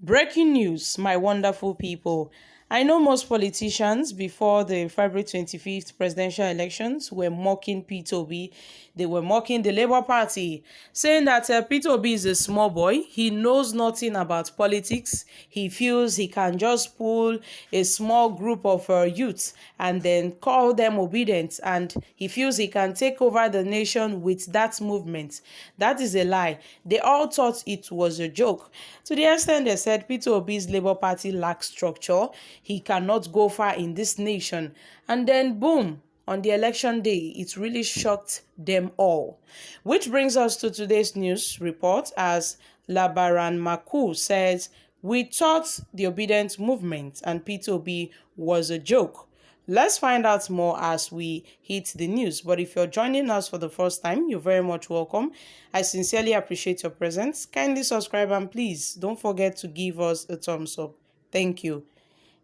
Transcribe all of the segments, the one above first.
Breaking news, my wonderful people. I know most politicians before the February 25th presidential elections were mocking Peter Obi. They were mocking the Labour Party, saying that Peter Obi is a small boy. He knows nothing about politics. He feels he can just pull a small group of youths and then call them obedient. And he feels he can take over the nation with that movement. That is a lie. They all thought it was a joke. To the extent they said Peter Obi's Labour Party lacks structure. He cannot go far in this nation. And then boom, on the election day, it really shocked them all. Which brings us to today's news report as Labaran Maku says, "We thought the Obidient movement and Peter Obi was a joke." Let's find out more as we hit the news. But if you're joining us for the first time, you're very much welcome. I sincerely appreciate your presence. Kindly subscribe and please don't forget to give us a thumbs up. Thank you.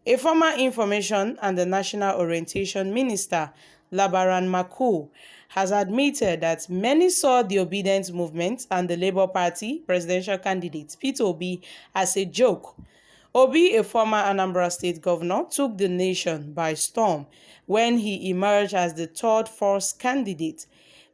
A former Information and the National Orientation Minister, Labaran Maku, has admitted that many saw the Obidient movement and the Labour Party presidential candidate Peter Obi as a joke. Obi, a former Anambra State governor, took the nation by storm when he emerged as the third force candidate.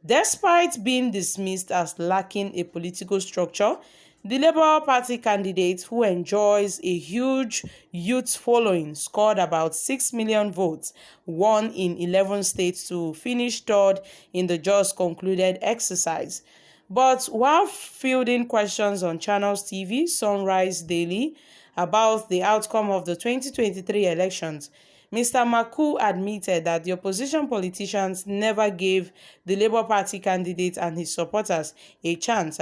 Despite being dismissed as lacking a political structure, the Labour Party candidate, who enjoys a huge youth following, scored about 6 million votes, won in 11 states to finish third in the just concluded exercise. But while fielding questions on Channels TV, Sunrise Daily, about the outcome of the 2023 elections, Mr. Maku admitted that the opposition politicians never gave the Labour Party candidate and his supporters a chance.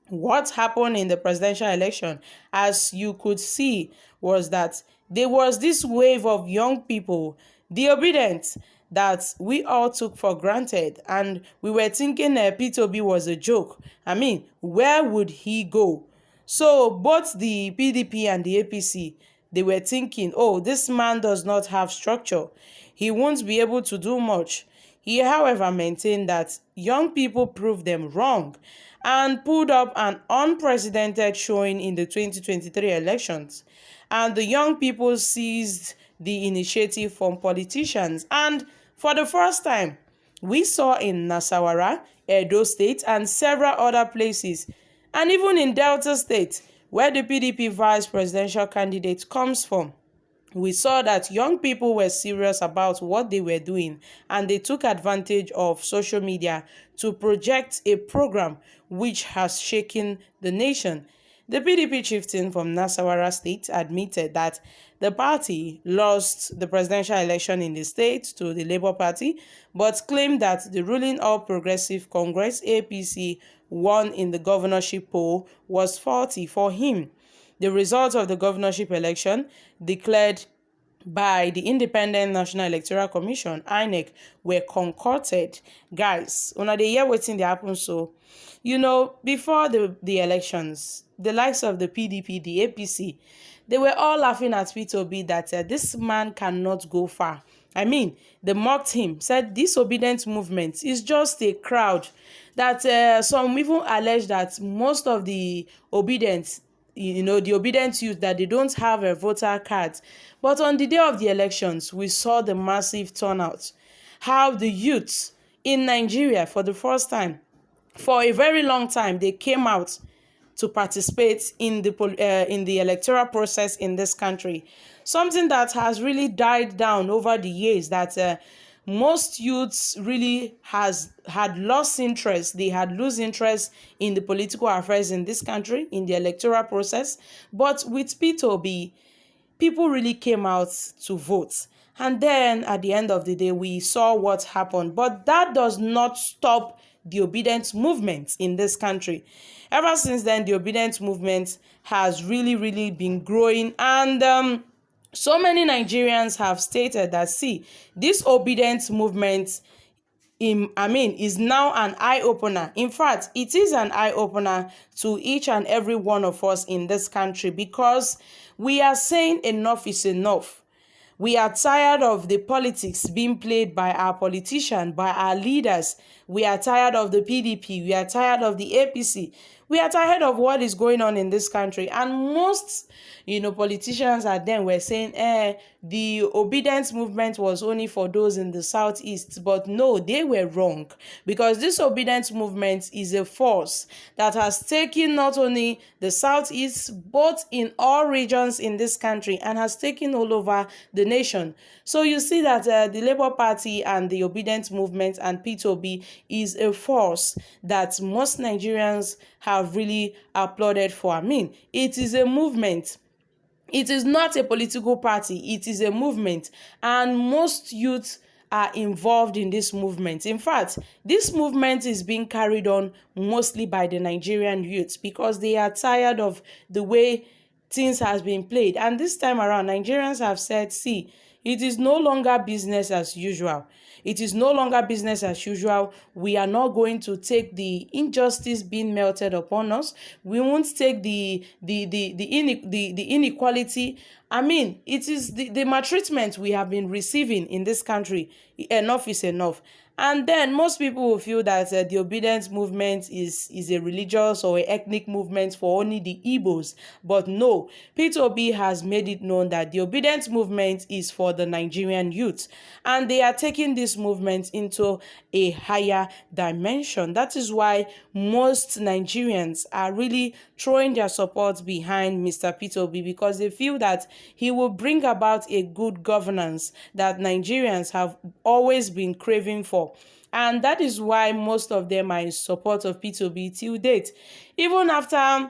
What happened in the presidential election, as you could see, was that there was this wave of young people, the Obidient, that we all took for granted, and we were thinking Peter Obi was a joke. Where would he go? So both the PDP and the APC, they were thinking, oh, this man does not have structure. He won't be able to do much. He, however, maintained that young people proved them wrong and pulled up an unprecedented showing in the 2023 elections. And the young people seized the initiative from politicians. And for the first time, we saw in Nasarawa, Edo State, and several other places, and even in Delta State, where the PDP vice presidential candidate comes from, we saw that young people were serious about what they were doing, and they took advantage of social media to project a program which has shaken the nation. The PDP chieftain from Nasarawa State admitted that the party lost the presidential election in the state to the Labour Party, but claimed that the ruling All Progressive Congress (APC) won in the governorship poll was faulty for him. The results of the governorship election, declared by the Independent National Electoral Commission (INEC), were concocted. Guys, una dey hear wetin dey happen so? Before the elections, the likes of the PDP, the APC, they were all laughing at Peter Obi that this man cannot go far. They mocked him, said this Obidient movement is just a crowd. That some even allege that most of the Obidient, the Obidient youth, that they don't have a voter card. But on the day of the elections, we saw the massive turnout. How the youths in Nigeria, for the first time, for a very long time, they came out to participate in the electoral process in this country. Something that has really died down over the years, that most youths really had lost interest. They had lost interest in the political affairs in this country, in the electoral process. But with Peter Obi, people really came out to vote. And then at the end of the day, we saw what happened. But that does not stop the Obidient movement in this country. Ever since then, the Obidient movement has really been growing, and so many Nigerians have stated that, see, this Obidient movement is now an eye-opener. In fact, it is an eye-opener to each and every one of us in this country, because we are saying enough is enough. We are tired of the politics being played by our politicians, by our leaders. We are tired of the PDP. We are tired of the APC. We are tired of what is going on in this country. And most, politicians at then were saying, the obedience movement was only for those in the southeast. But no, they were wrong, because this obedience movement is a force that has taken not only the southeast, but in all regions in this country, and has taken all over the nation. So you see that the Labour Party and the obedience movement and P2B is a force that most Nigerians have really applauded for. I mean, it is a movement. It is not a political party. It is a movement, and most youth are involved in this movement. In fact, this movement is being carried on mostly by the Nigerian youths, because they are tired of the way things has been played. And this time around, Nigerians have said, see, it is no longer business as usual. It is no longer business as usual. We are not going to take the injustice being melted upon us. We won't take the inequality. I mean, it is the maltreatment we have been receiving in this country. Enough is enough. And then most people will feel that the obedience movement is a religious or ethnic movement for only the Igbos. But no, P2B has made it known that the obedience movement is for the Nigerian youth. And they are taking this movement into a higher dimension. That is why most Nigerians are really throwing their support behind Mr. P2B, because they feel that he will bring about a good governance that Nigerians have always been craving for. And that is why most of them are in support of P2B till date. Even after,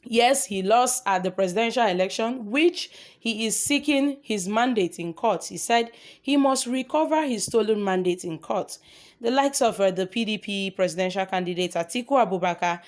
yes, he lost at the presidential election, which he is seeking his mandate in court. He said he must recover his stolen mandate in court. The likes of the PDP presidential candidate Atiku Abubakar,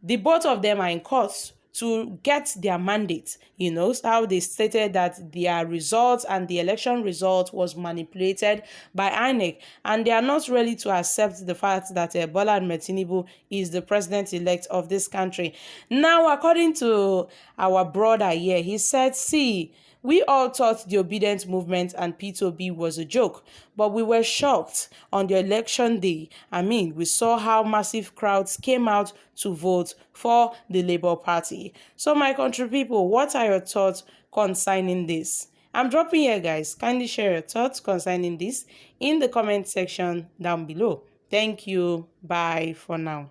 the both of them are in court to get their mandate. You know how they stated that their results and the election result was manipulated by INEC, and they are not ready to accept the fact that Bola Ahmed Tinubu is the president-elect of this country. Now, according to our brother here, he said, see, we all thought the obedient movement and P2B was a joke, but we were shocked on the election day. I mean, we saw how massive crowds came out to vote for the Labour Party. So my country people, what are your thoughts concerning this? I'm dropping here, guys. Kindly share your thoughts concerning this in the comment section down below. Thank you. Bye for now.